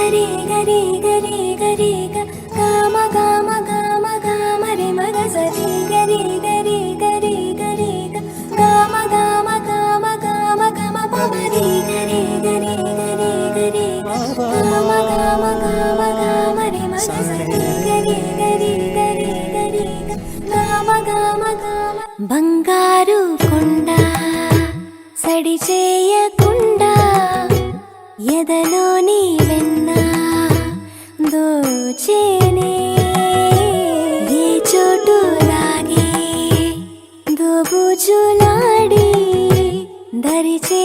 గరి గరి గరి గరి గమ గమ గమ గమ రి మగ సరి గరి గరి గరి గరి గమ గమ గమ గమ గమ పమరి గరి గరి గరి గరి గమ గమ గమ గమ రి మగ సరి గరి గరి గరి గరి గమ గమ గమ బంగారు కొండ సడి చేయకుండా ఎదలోని వెన్న దోచేనే ఏ చోటు లాగే దోబుజులాడి దరిచే